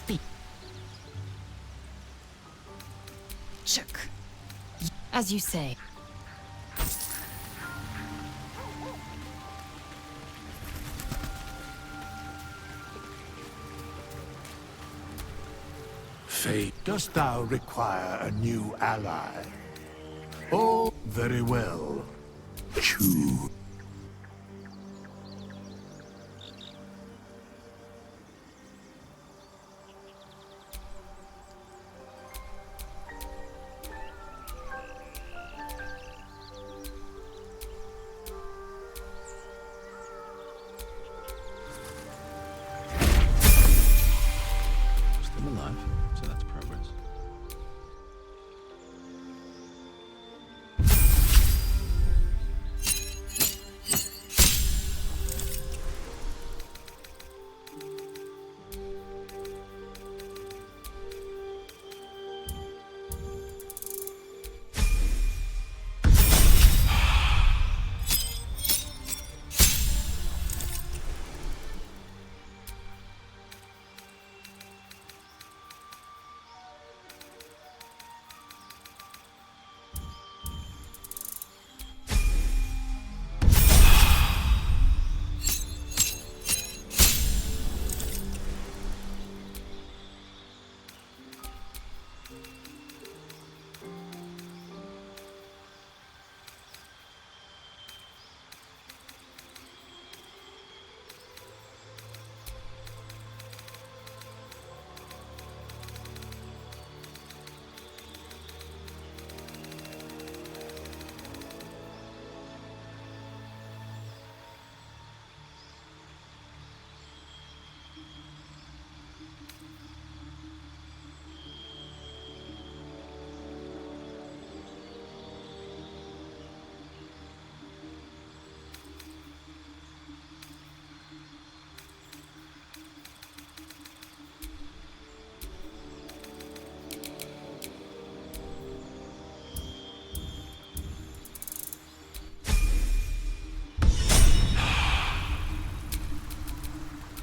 speak. Chuk. As you say. Fate, dost thou require a new ally? Oh, very well. Choose. Still alive, so that's progress.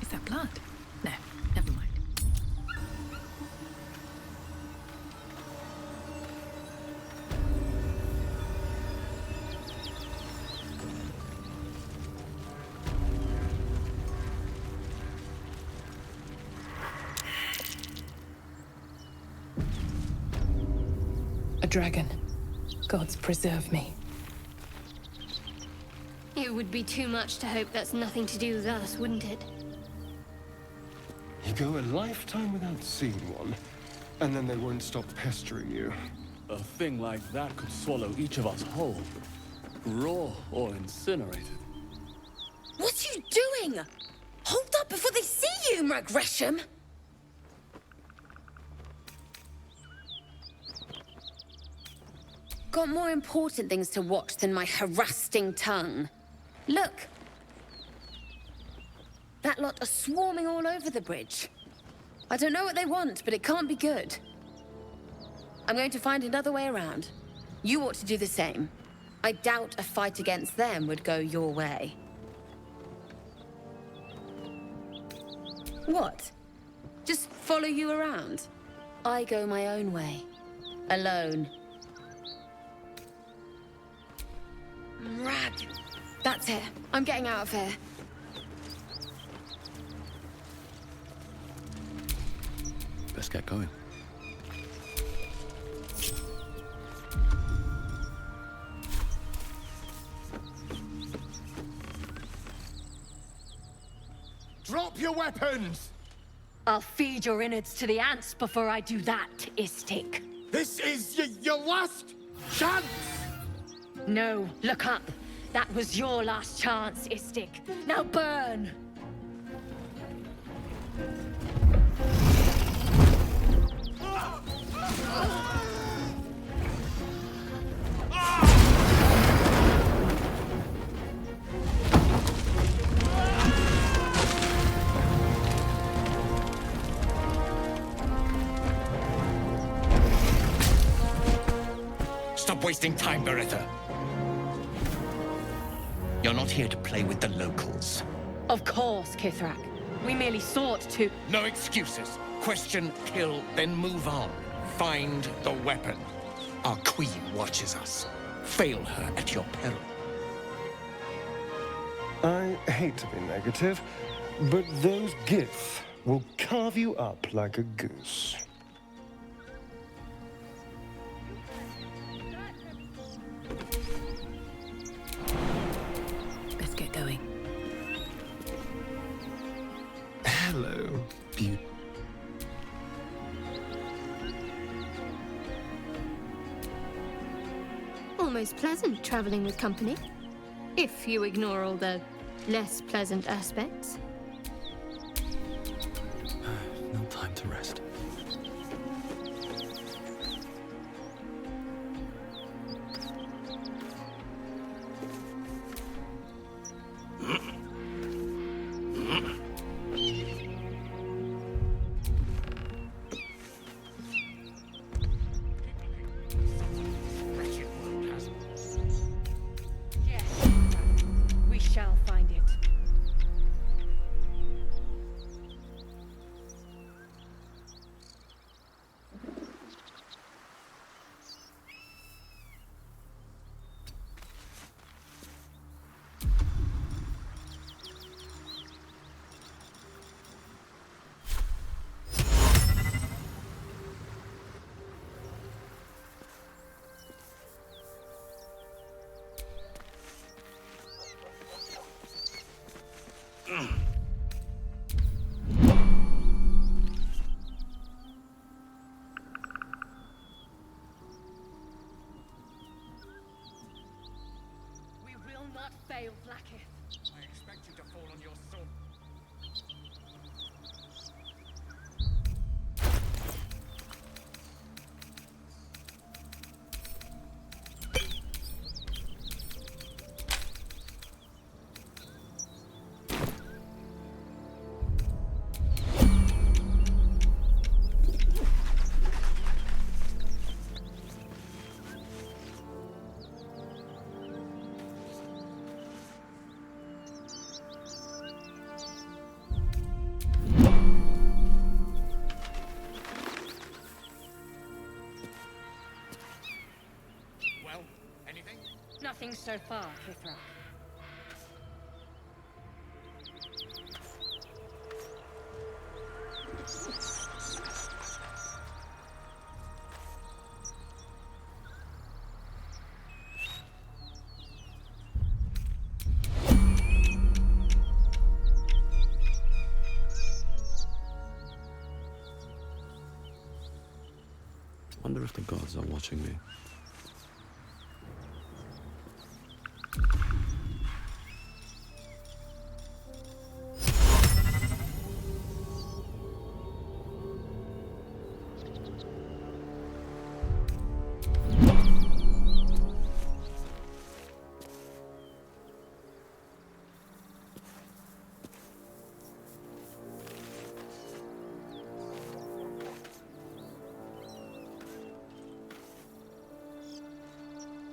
Is that blood? No, never mind. A dragon. Gods preserve me. It would be too much to hope that's nothing to do with us, wouldn't it? You go a lifetime without seeing one, and then they won't stop pestering you. A thing like that could swallow each of us whole. Raw or incinerated. What are you doing? Hold up before they see you, Gresham! Got more important things to watch than my harassing tongue. Look! That lot are swarming all over the bridge. I don't know what they want, but it can't be good. I'm going to find another way around. You ought to do the same. I doubt a fight against them would go your way. What? Just follow you around? I go my own way. Alone. Rad. That's it. I'm getting out of here. Let's get going. Drop your weapons! I'll feed your innards to the ants before I do that, Istik. This is your last chance! No, look up. That was your last chance, Istik. Now burn! Stop wasting time, Beretta. You're not here to play with the locals. Of course, Kithrak. We merely sought to... No excuses. Question, kill, then move on. Find the weapon. Our queen watches us. Fail her at your peril. I hate to be negative, but those gifts will carve you up like a goose. Let's get going. Hello, beauty. Almost pleasant traveling with company. If you ignore all the less pleasant aspects. No time to rest. Yes, we shall find it. We will not fail, Blacketh. I expect you to fall on your sword. Well, anything? Nothing so far, Kithra. Wonder if the gods are watching me.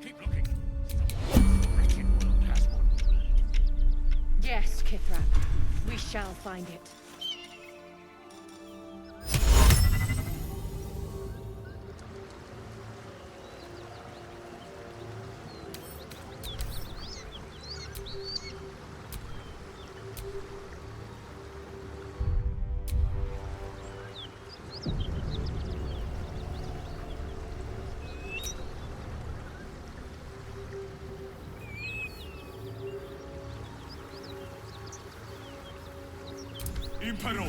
Keep looking. This wretched world has what we need. Yes, Kithra. We shall find it. Impero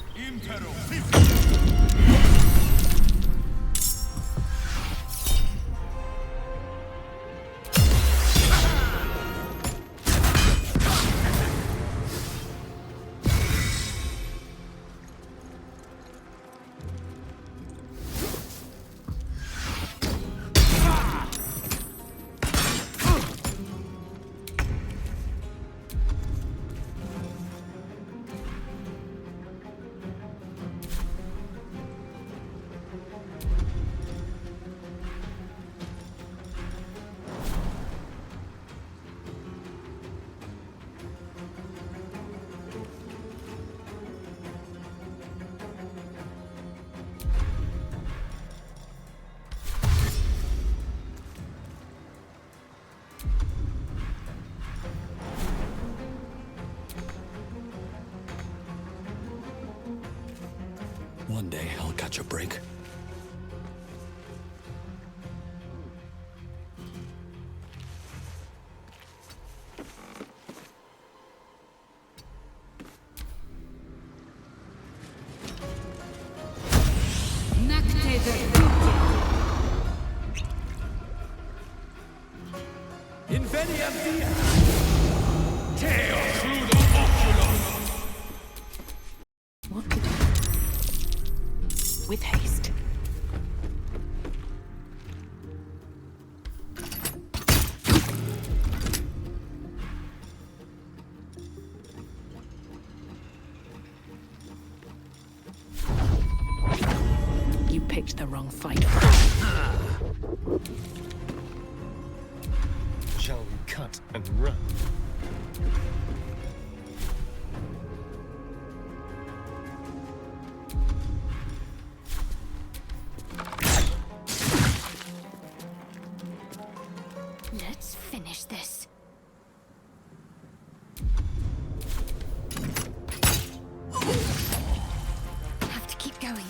Impero One day I'll catch a break. Inveniam via! Teo crudo oculo! What could with haste. You picked the wrong fight. Shall we cut and run? Let's finish this. Have to keep going.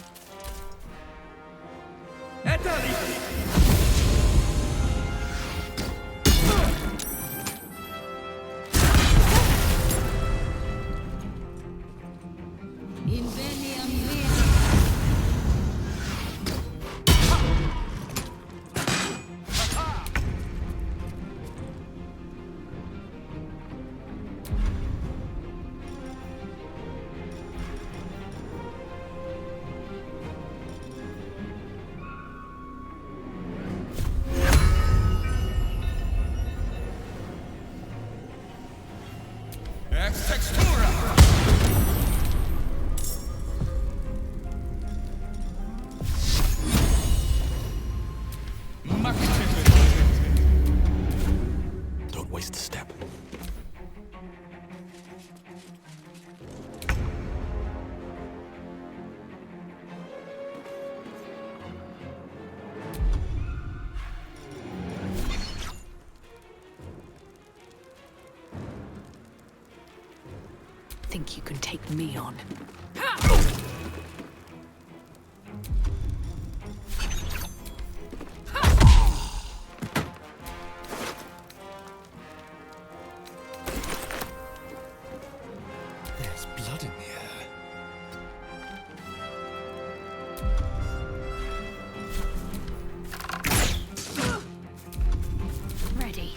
Ex textura! Don't waste a step. Think you can take me on? There's blood in the air. Ready.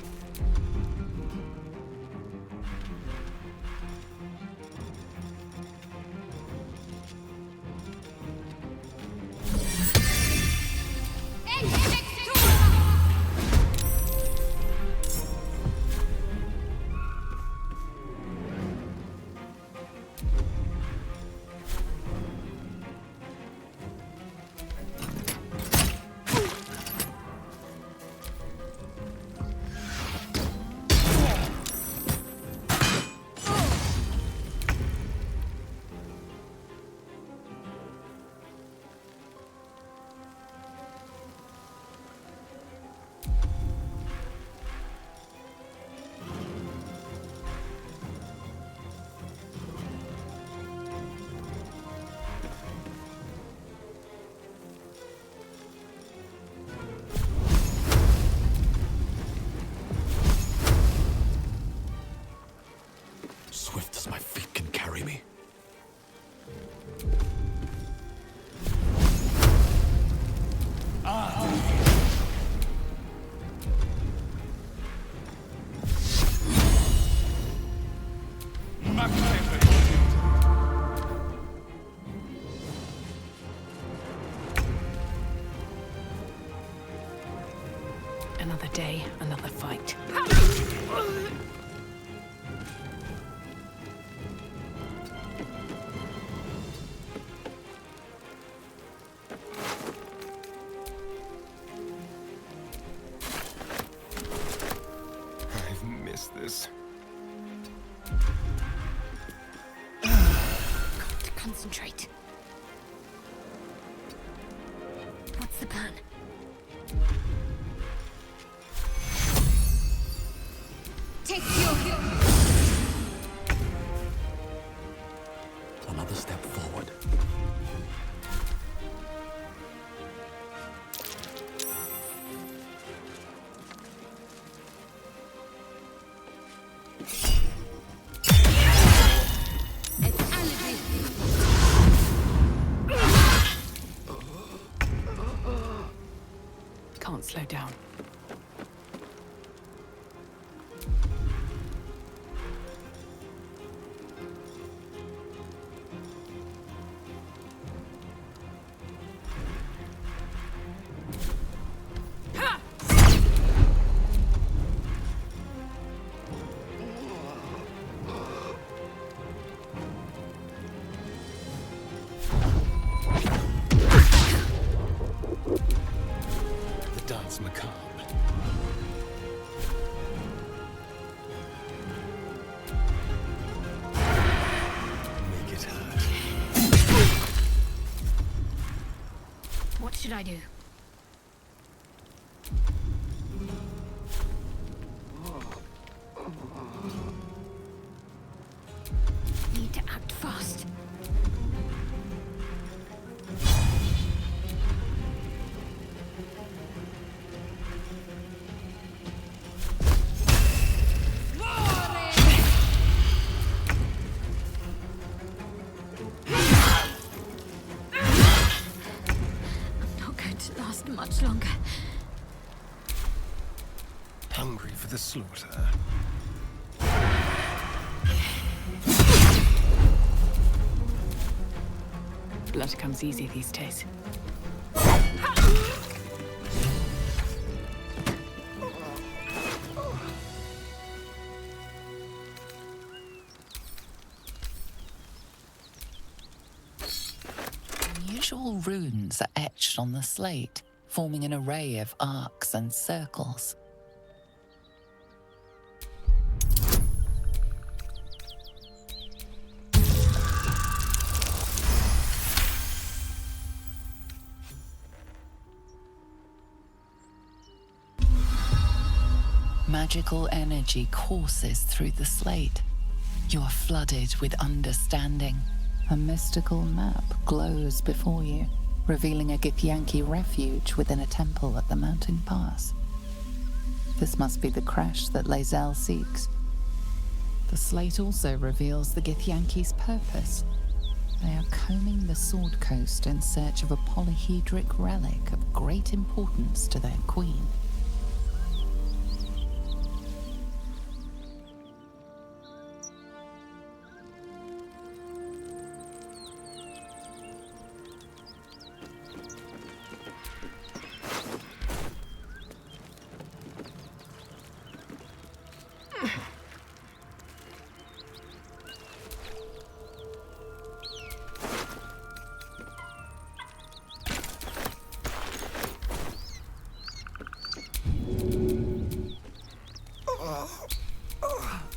Swift as my feet can carry me. Another day, another fight. I've missed this. Got to concentrate. What's the plan? Take your... Another step forward. Slow down. The dance macabre. Make it hurt. What should I do? Need to act fast. I'm not going to last much longer. Hungry for the slaughter. Blood comes easy these days. Unusual runes are etched on the slate, forming an array of arcs and circles. Magical energy courses through the slate. You are flooded with understanding. A mystical map glows before you, revealing a Githyanki refuge within a temple at the mountain pass. This must be the crash that Lae'zel seeks. The slate also reveals the Githyanki's purpose. They are combing the Sword Coast in search of a polyhedric relic of great importance to their queen.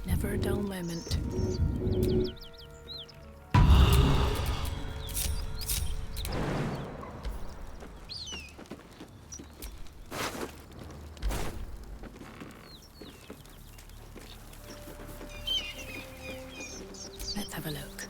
Never a dull moment. Let's have a look.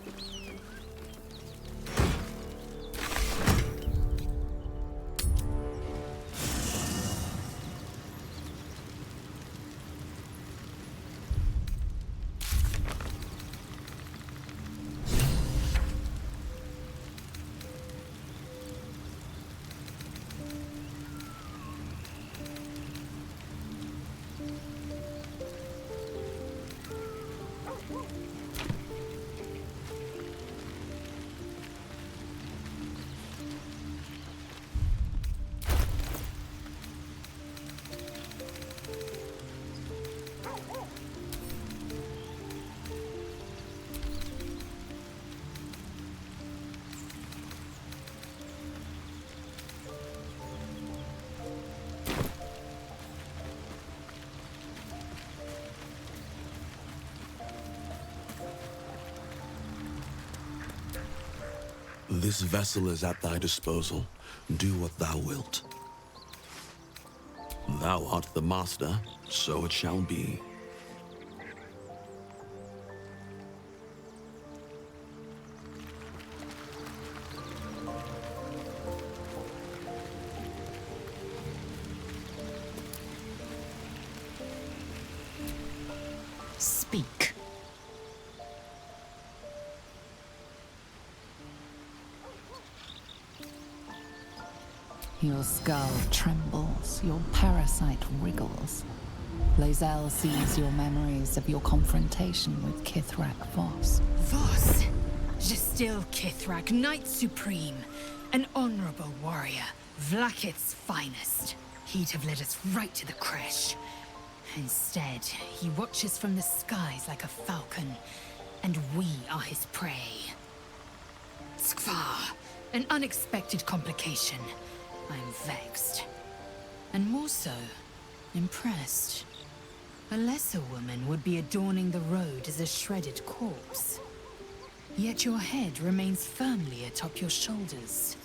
This vessel is at thy disposal. Do what thou wilt. Thou art the master, so it shall be. Speak. Your skull trembles, your parasite wriggles. Lae'zel sees your memories of your confrontation with Kithrak Voss. Voss! Gestil Kithrak, Knight Supreme. An honorable warrior. Vlaakith's finest. He'd have led us right to the crash. Instead, he watches from the skies like a falcon, and we are his prey. Skvar, an unexpected complication. I'm vexed. And more so, impressed. A lesser woman would be adorning the road as a shredded corpse. Yet your head remains firmly atop your shoulders.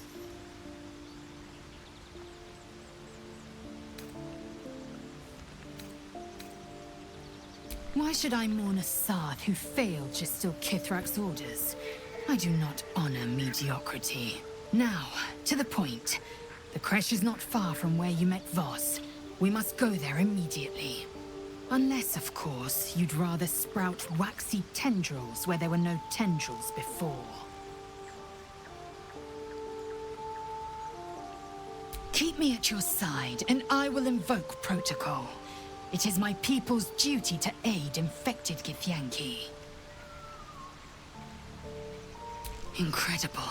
Why should I mourn a Sarth who failed Gestil Kithrak's orders? I do not honor mediocrity. Now, to the point. The creche is not far from where you met Voss. We must go there immediately. Unless, of course, you'd rather sprout waxy tendrils where there were no tendrils before. Keep me at your side, and I will invoke protocol. It is my people's duty to aid infected Githyanki. Incredible.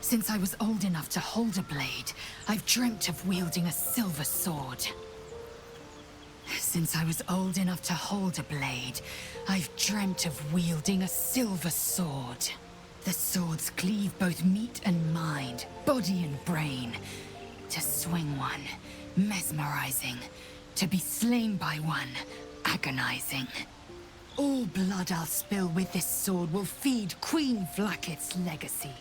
Since I was old enough to hold a blade, I've dreamt of wielding a silver sword. Since I was old enough to hold a blade, I've dreamt of wielding a silver sword. The swords cleave both meat and mind, body and brain. To swing one, mesmerizing. To be slain by one, agonizing. All blood I'll spill with this sword will feed Queen Vlaakith's legacy.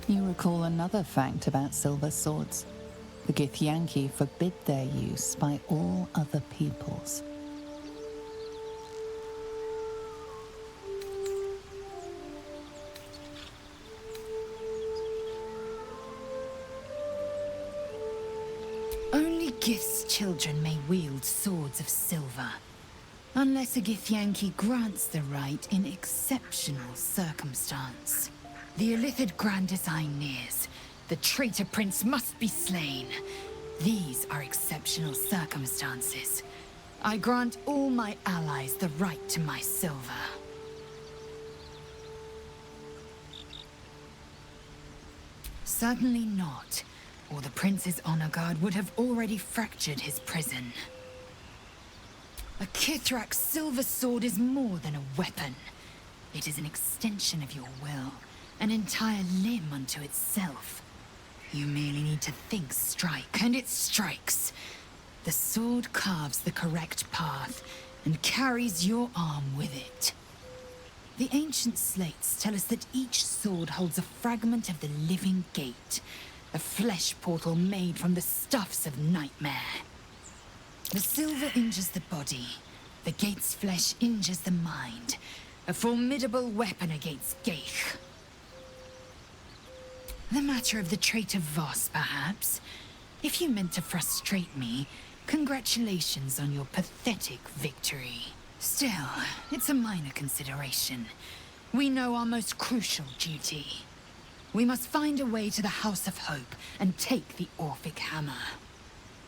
You recall another fact about silver swords. The Githyanki forbid their use by all other peoples. Only Gith's children may wield swords of silver. Unless a Githyanki grants the right in exceptional circumstance. The Illithid Grand Design nears. The traitor prince must be slain. These are exceptional circumstances. I grant all my allies the right to my silver. Certainly not, or the prince's honor guard would have already fractured his prison. A Kithrak silver sword is more than a weapon. It is an extension of your will. An entire limb unto itself. You merely need to think strike, and it strikes. The sword carves the correct path, and carries your arm with it. The ancient slates tell us that each sword holds a fragment of the living gate, a flesh portal made from the stuffs of nightmare. The silver injures the body, the gate's flesh injures the mind, a formidable weapon against Geich. The matter of the traitor Voss, perhaps. If you meant to frustrate me, congratulations on your pathetic victory. Still, it's a minor consideration. We know our most crucial duty. We must find a way to the House of Hope and take the Orphic Hammer.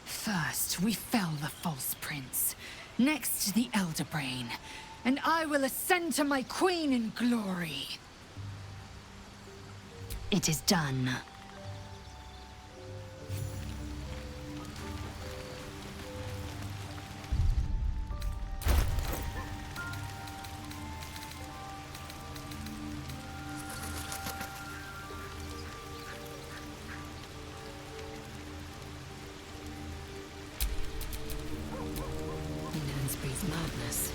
First, we fell the false prince. Next, the Elder Brain. And I will ascend to my queen in glory. It is done. Lansbury's madness.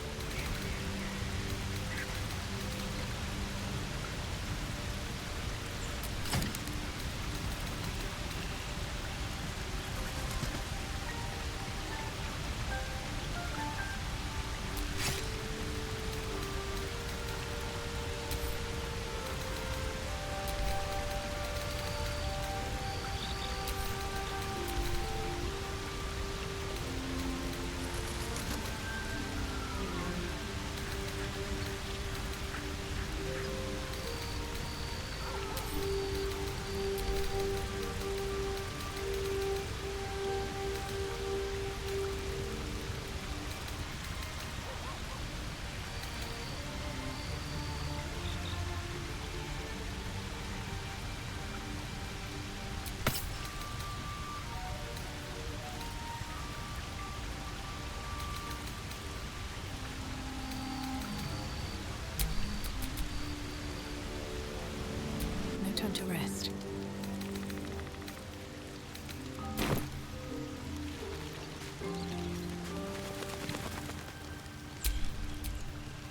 time to rest.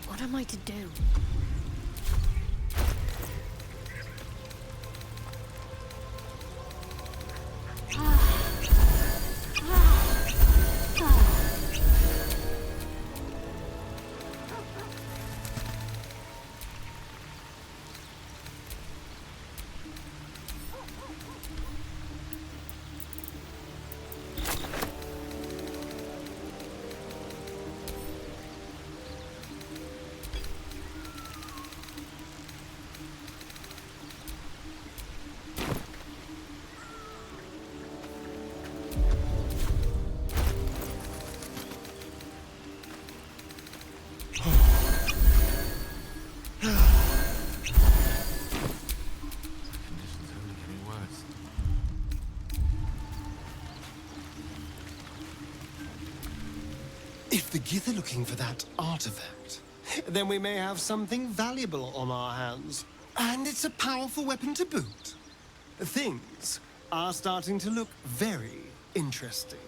What am I to do? If the Gith are looking for that artifact, then we may have something valuable on our hands. And it's a powerful weapon to boot. Things are starting to look very interesting.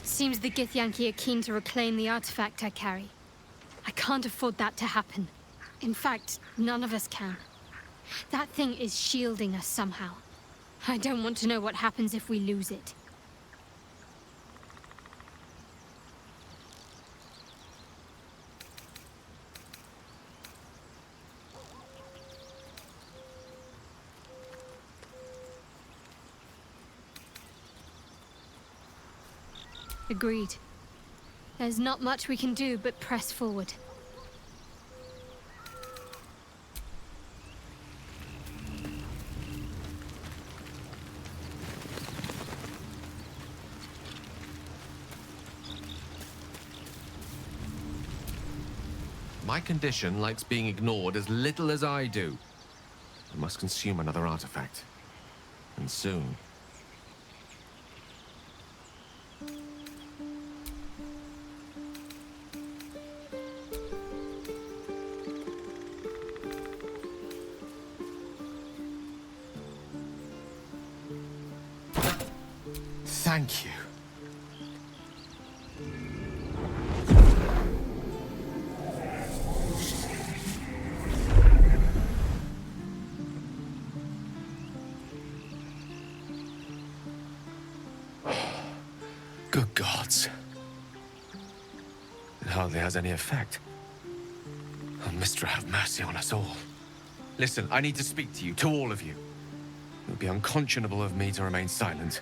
Seems the Githyanki are keen to reclaim the artifact I carry. I can't afford that to happen. In fact, none of us can. That thing is shielding us somehow. I don't want to know what happens if we lose it. Agreed. There's not much we can do but press forward. My condition likes being ignored as little as I do. I must consume another artifact. And soon. Thank you. Good gods. It hardly has any effect. Oh, Mistra, have mercy on us all. Listen, I need to speak to you, to all of you. It would be unconscionable of me to remain silent.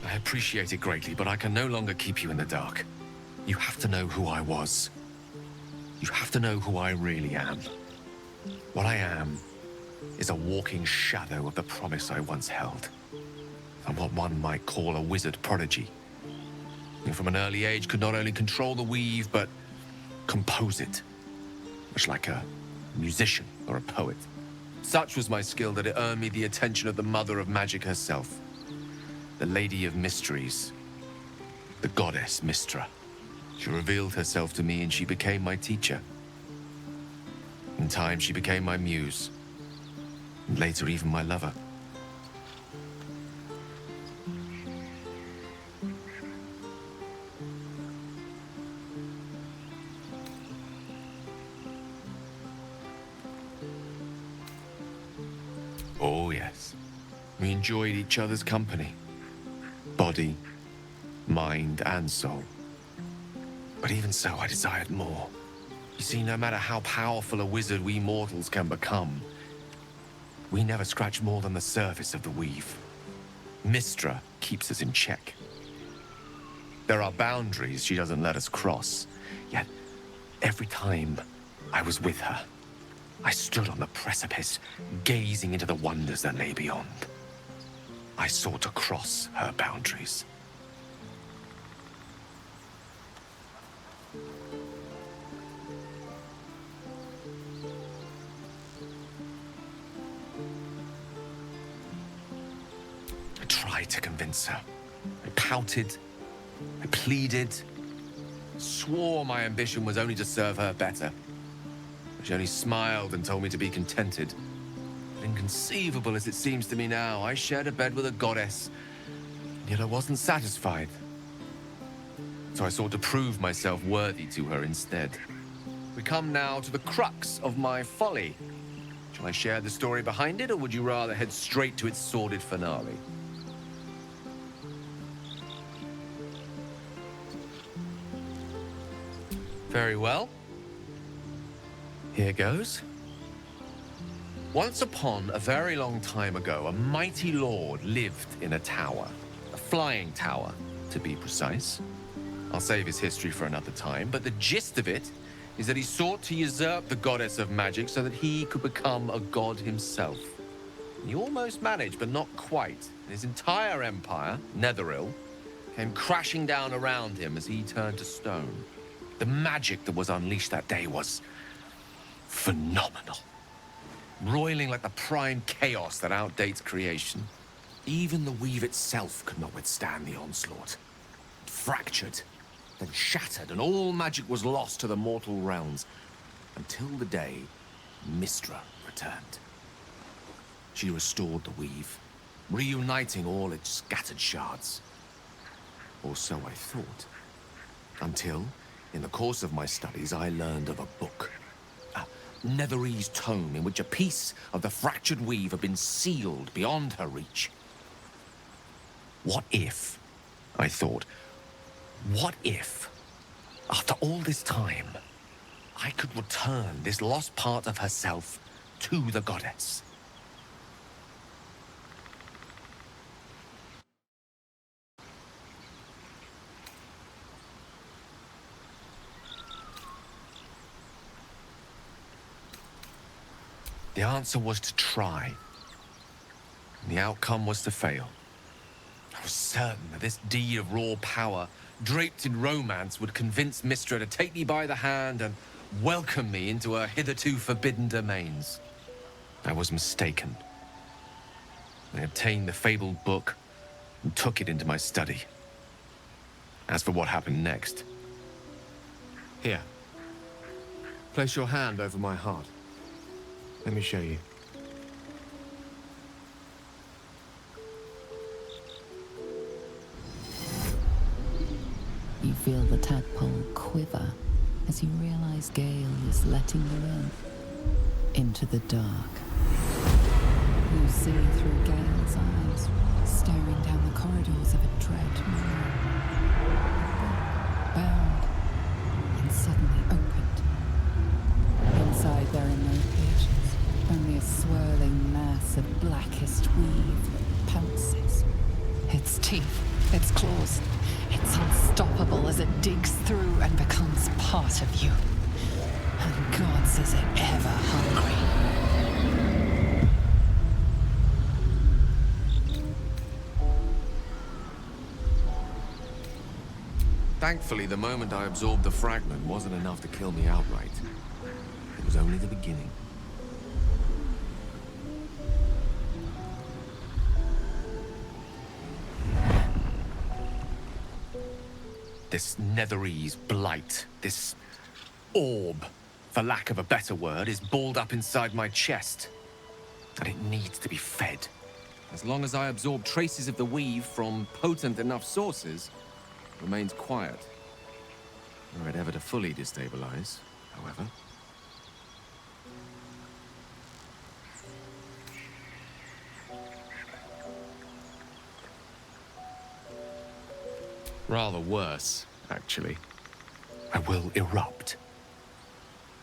I appreciate it greatly, but I can no longer keep you in the dark. You have to know who I was. You have to know who I really am. What I am is a walking shadow of the promise I once held. I'm what one might call a wizard prodigy. Who from an early age could not only control the weave, but compose it. Much like a musician or a poet. Such was my skill that it earned me the attention of the mother of magic herself. The Lady of Mysteries. The goddess Mistra. She revealed herself to me and she became my teacher. In time, she became my muse. And later, even my lover. Oh, yes. We enjoyed each other's company. Body, mind, and soul. But even so, I desired more. You see, no matter how powerful a wizard we mortals can become, we never scratch more than the surface of the weave. Mistra keeps us in check. There are boundaries she doesn't let us cross, yet every time I was with her, I stood on the precipice, gazing into the wonders that lay beyond. I sought to cross her boundaries. try to convince her. I pouted, I pleaded, swore my ambition was only to serve her better. But she only smiled and told me to be contented. Inconceivable as it seems to me now, I shared a bed with a goddess, and yet I wasn't satisfied. So I sought to prove myself worthy to her instead. We come now to the crux of my folly. Shall I share the story behind it, or would you rather head straight to its sordid finale? Very well. Here goes. Once upon a very long time ago, a mighty lord lived in a tower. A flying tower, to be precise. I'll save his history for another time, but the gist of it is that he sought to usurp the goddess of magic so that he could become a god himself. He almost managed, but not quite. And his entire empire, Netheril, came crashing down around him as he turned to stone. The magic that was unleashed that day was phenomenal. Roiling like the prime chaos that outdates creation. Even the weave itself could not withstand the onslaught. It fractured, then shattered, and all magic was lost to the mortal realms, until the day Mystra returned. She restored the weave, reuniting all its scattered shards. Or so I thought. Until, in the course of my studies, I learned of a book. A Netherese tome in which a piece of the fractured weave had been sealed beyond her reach. What if, I thought, what if, after all this time, I could return this lost part of herself to the goddess? The answer was to try. And the outcome was to fail. I was certain that this deed of raw power, draped in romance, would convince Mystra to take me by the hand and welcome me into her hitherto forbidden domains. I was mistaken. I obtained the fabled book and took it into my study. As for what happened next... Here. Place your hand over my heart. Let me show you. You feel the tadpole quiver as you realize Gale is letting you into the dark. You see through Gale's eyes, staring down the corridors of a dread mirror. Bound and suddenly opened. Inside there are no pages, only a swirling mass of blackest weave that pounces. Its teeth, its claws, it's unstoppable as it digs through and becomes part of you. And God says it ever hungry. Thankfully, the moment I absorbed the fragment wasn't enough to kill me outright. It was only the beginning. This Netherese blight, this orb, for lack of a better word, is balled up inside my chest. And it needs to be fed. As long as I absorb traces of the weave from potent enough sources, it remains quiet. Were it ever to fully destabilize, however. Rather worse, actually. I will erupt.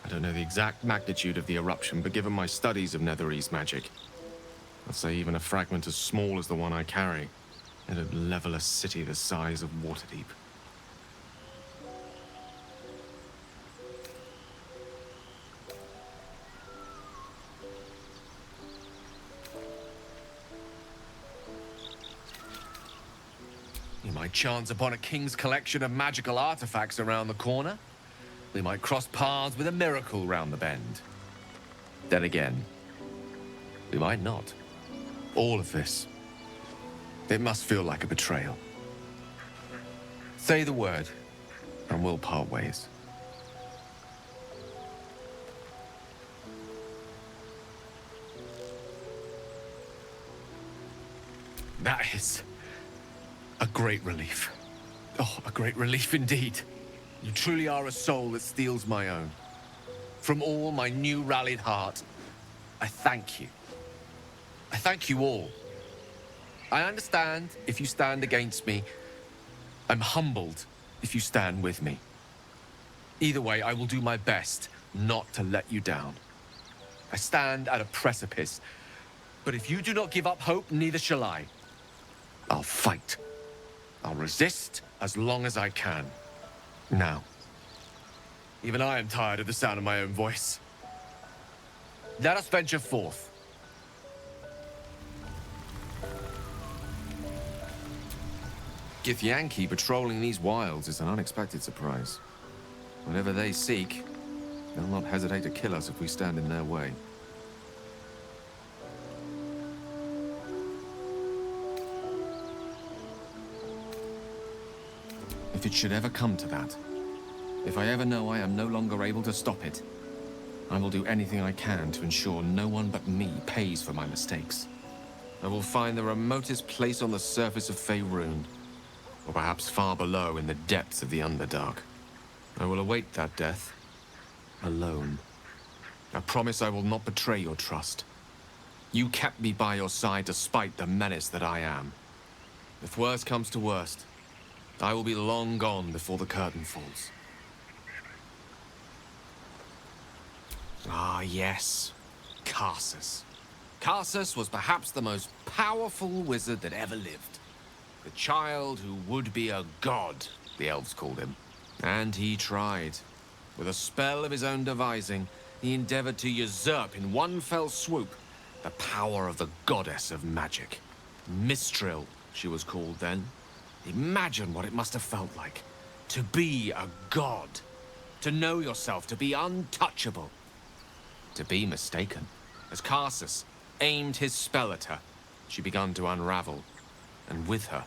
I don't know the exact magnitude of the eruption, but given my studies of Netherese magic, I'd say even a fragment as small as the one I carry, it'd level a city the size of Waterdeep. We might chance upon a king's collection of magical artifacts around the corner. We might cross paths with a miracle round the bend. Then again, we might not. All of this It must feel like a betrayal. Say the word, and we'll part ways. That is a great relief. Oh, a great relief indeed. You truly are a soul that steals my own. From all my new rallied heart, I thank you. I thank you all. I understand if you stand against me. I'm humbled if you stand with me. Either way, I will do my best not to let you down. I stand at a precipice, but if you do not give up hope, neither shall I. I'll fight. I'll resist as long as I can. Now, even I am tired of the sound of my own voice. Let us venture forth. Githyanki patrolling these wilds is an unexpected surprise. Whatever they seek, they'll not hesitate to kill us if we stand in their way. If it should ever come to that, if I ever know I am no longer able to stop it, I will do anything I can to ensure no one but me pays for my mistakes. I will find the remotest place on the surface of Faerun, or perhaps far below in the depths of the Underdark. I will await that death, alone. I promise I will not betray your trust. You kept me by your side despite the menace that I am. If worst comes to worst, I will be long gone before the curtain falls. Ah, yes. Karsus. Karsus was perhaps the most powerful wizard that ever lived. The child who would be a god, the elves called him. And he tried. With a spell of his own devising, he endeavored to usurp in one fell swoop the power of the goddess of magic. Mistral, she was called then. Imagine what it must have felt like. To be a god. To know yourself, to be untouchable. To be mistaken. As Karsus aimed his spell at her, she began to unravel. And with her,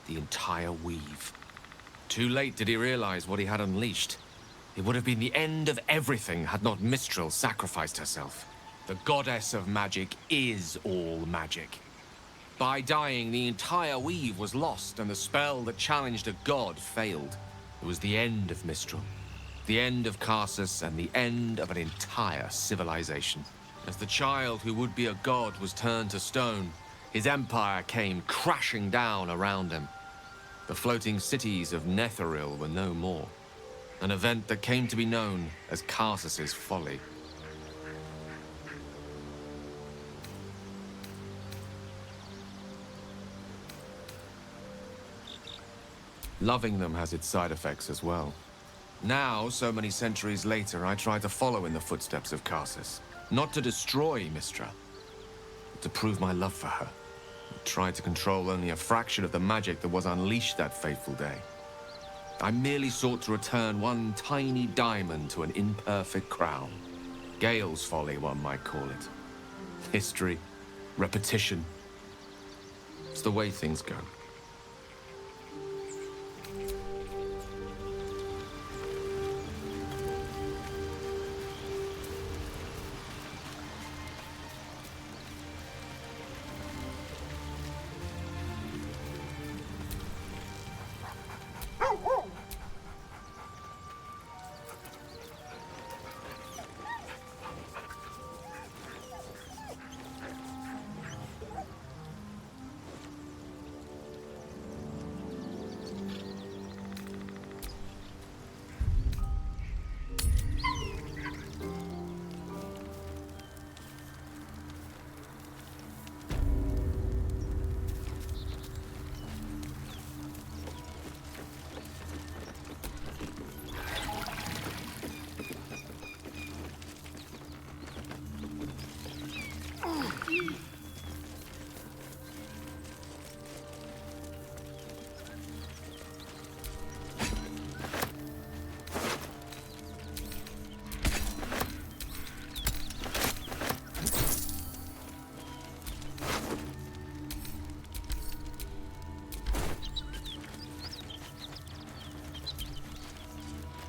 the entire weave. Too late did he realize what he had unleashed. It would have been the end of everything had not Mistral sacrificed herself. The goddess of magic is all magic. By dying, the entire weave was lost, and the spell that challenged a god failed. It was the end of Mistral, the end of Karsus, and the end of an entire civilization. As the child who would be a god was turned to stone, his empire came crashing down around him. The floating cities of Netheril were no more, an event that came to be known as Karsus's folly. Loving them has its side effects as well. Now, so many centuries later, I try to follow in the footsteps of Karsus. Not to destroy Mistra, but to prove my love for her. I tried to control only a fraction of the magic that was unleashed that fateful day. I merely sought to return one tiny diamond to an imperfect crown. Gale's folly, one might call it. History, repetition. It's the way things go.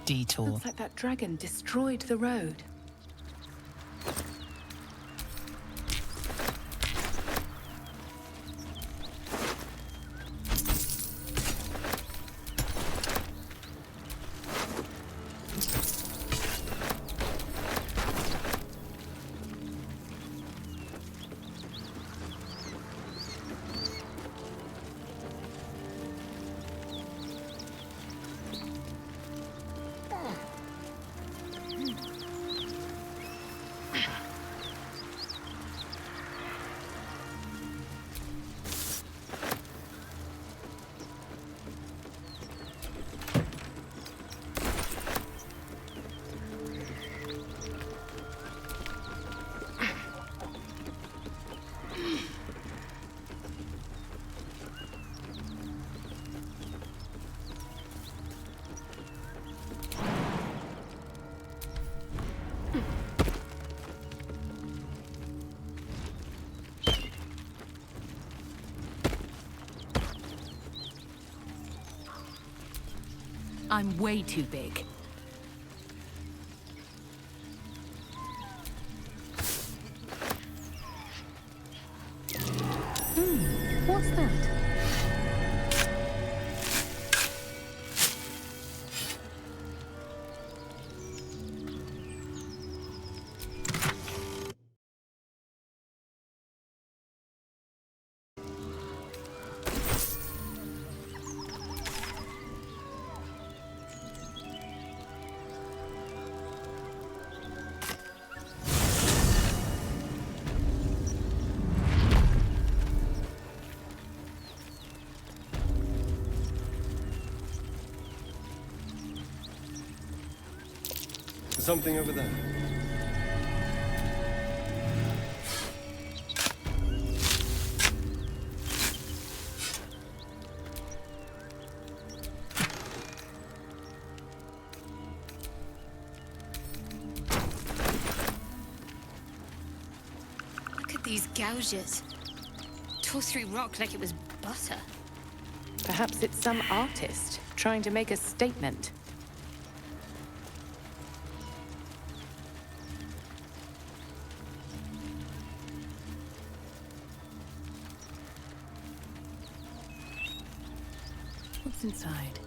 detour. Looks like that dragon destroyed the road. I'm way too big. What's that? Something over there. Look at these gouges. Tore through rock like it was butter. Perhaps it's some artist trying to make a statement. What's inside?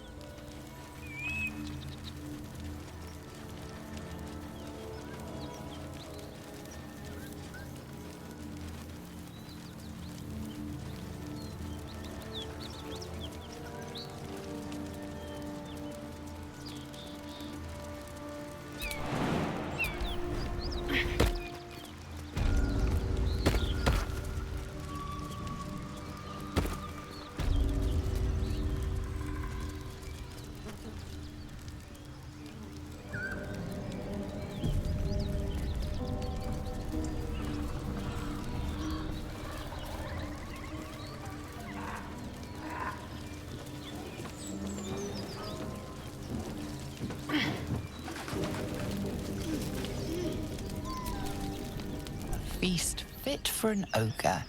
Feast fit for an ogre.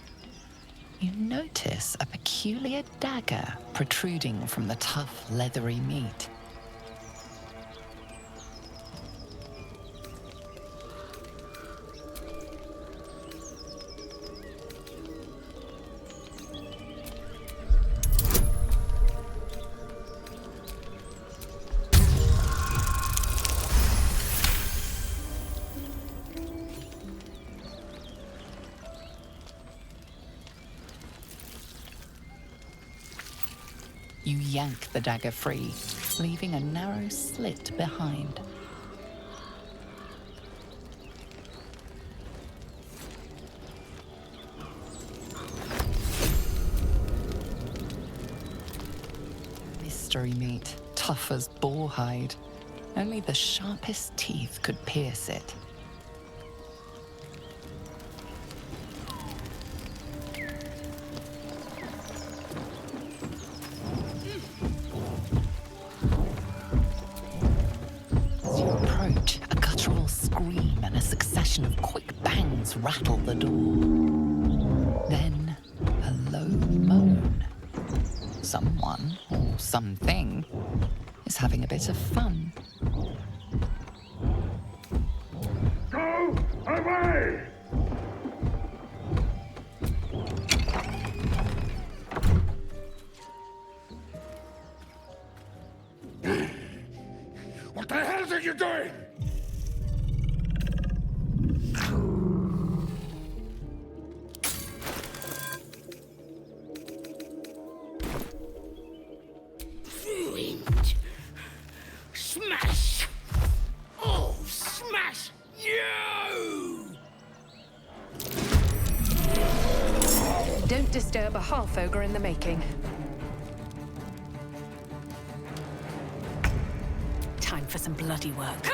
You notice a peculiar dagger protruding from the tough, leathery meat. You yank the dagger free, leaving a narrow slit behind. Mystery meat, tough as boar hide. Only the sharpest teeth could pierce it. Of quick bangs rattle the door. Then a low moan. Someone or something is having a bit of fun. What the hell are you doing? Ruined. Smash! Oh, smash you! Don't disturb a half-ogre in the making. Time for some bloody work.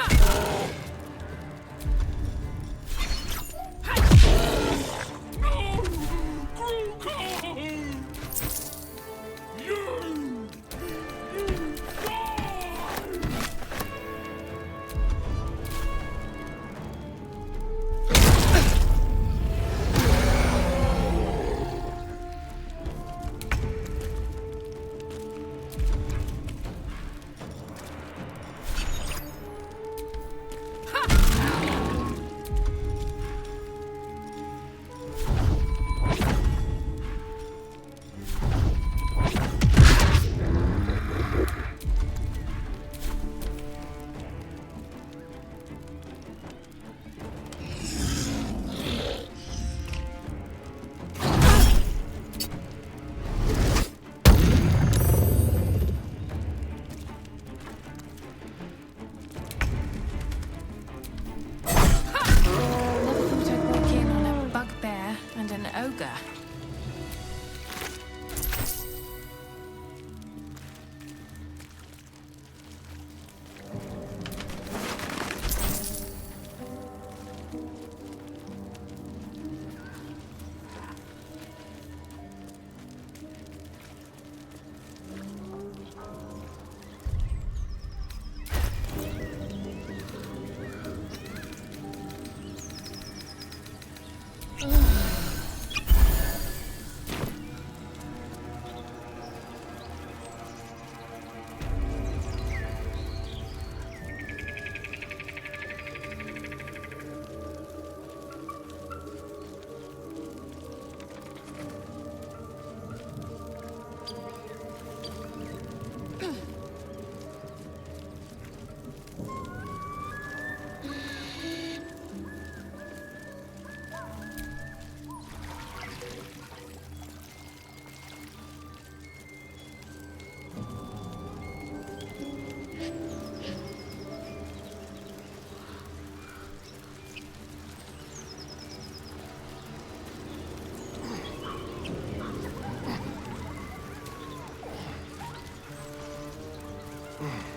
Ogre. Mm.